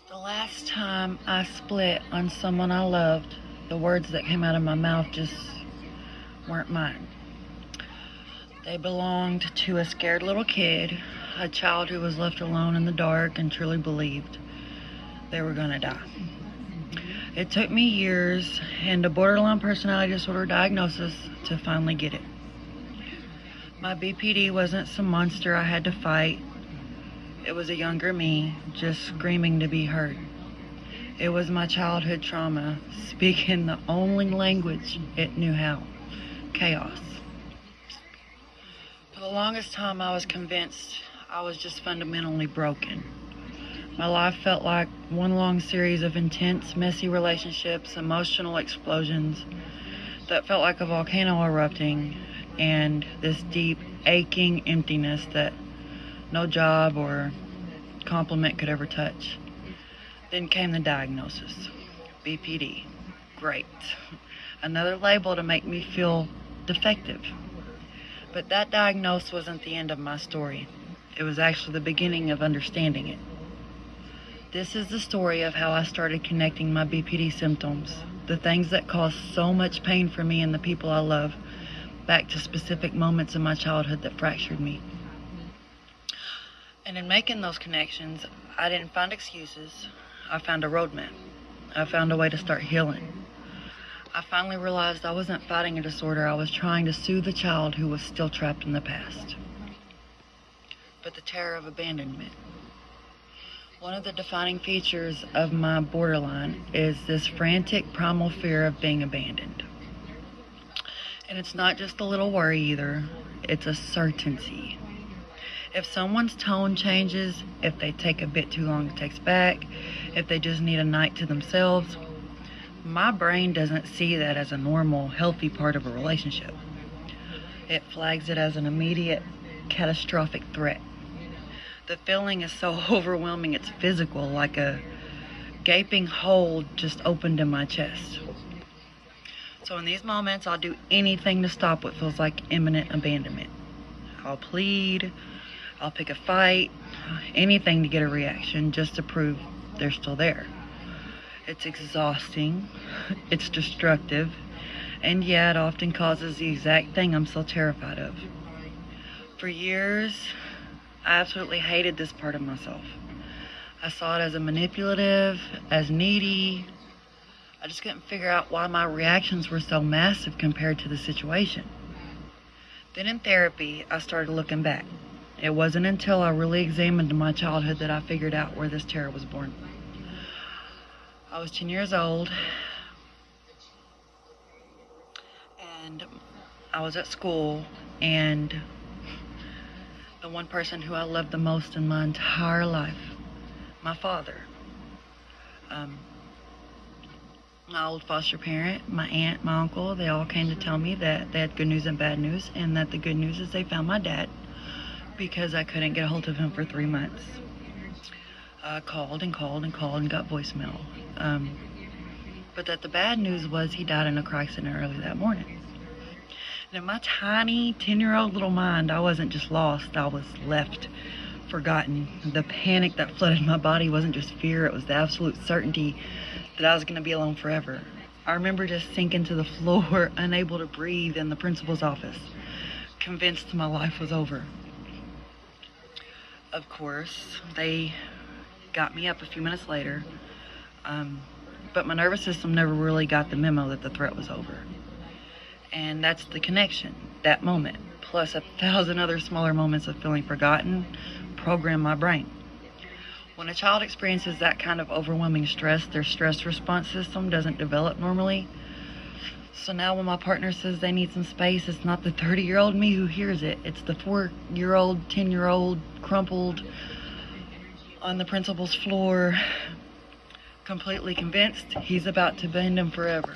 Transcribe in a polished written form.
The last time I split on someone I loved, the words that came out of my mouth just weren't mine. They belonged to a scared little kid, a child who was left alone in the dark and truly believed they were going to die. It took me years and a borderline personality disorder diagnosis to finally get it. My BPD wasn't some monster I had to fight. It was a younger me, just screaming to be heard. It was my childhood trauma, speaking the only language it knew how: chaos. For the longest time, I was convinced I was just fundamentally broken. My life felt like one long series of intense, messy relationships, emotional explosions that felt like a volcano erupting, and this deep, aching emptiness that no job or compliment could ever touch. Then came the diagnosis: BPD. Great. Another label to make me feel defective. But that diagnosis wasn't the end of my story. It was actually the beginning of understanding it. This is the story of how I started connecting my BPD symptoms, the things that caused so much pain for me and the people I love, back to specific moments in my childhood that fractured me. And in making those connections, I didn't find excuses. I found a roadmap. I found a way to start healing. I finally realized I wasn't fighting a disorder. I was trying to soothe a child who was still trapped in the past. But the terror of abandonment. One of the defining features of my borderline is this frantic primal fear of being abandoned. And it's not just a little worry either, it's a certainty. If someone's tone changes, if they take a bit too long to text back, if they just need a night to themselves, my brain doesn't see that as a normal, healthy part of a relationship. It flags it as an immediate, catastrophic threat. The feeling is so overwhelming it's physical, like a gaping hole just opened in my chest. So in these moments, I'll do anything to stop what feels like imminent abandonment. I'll plead, I'll pick a fight, anything to get a reaction just to prove they're still there. It's exhausting, it's destructive, and yeah, it often causes the exact thing I'm so terrified of. For years, I absolutely hated this part of myself. I saw it as a manipulative, as needy. I just couldn't figure out why my reactions were so massive compared to the situation. Then in therapy, I started looking back. It wasn't until I really examined my childhood that I figured out where this terror was born. I was 10 years old, and I was at school, and the one person who I loved the most in my entire life, my father, my old foster parent, my aunt, my uncle, they all came to tell me that they had good news and bad news, and that the good news is they found my dad because I couldn't get a hold of him for 3 months. I called and called and called and got voicemail. But that the bad news was he died in a car accident early that morning. And in my tiny 10-year-old little mind, I wasn't just lost, I was left, forgotten. The panic that flooded my body wasn't just fear, it was the absolute certainty that I was going to be alone forever. I remember just sinking to the floor, unable to breathe in the principal's office, convinced my life was over. Of course, they got me up a few minutes later, but my nervous system never really got the memo that the threat was over. And that's the connection, that moment, plus 1,000 other smaller moments of feeling forgotten, program my brain. When a child experiences that kind of overwhelming stress, their stress response system doesn't develop normally. So now when my partner says they need some space, it's not the 30-year-old me who hears it. It's the 4-year-old, 10-year-old, crumpled on the principal's floor, completely convinced he's about to bend him forever.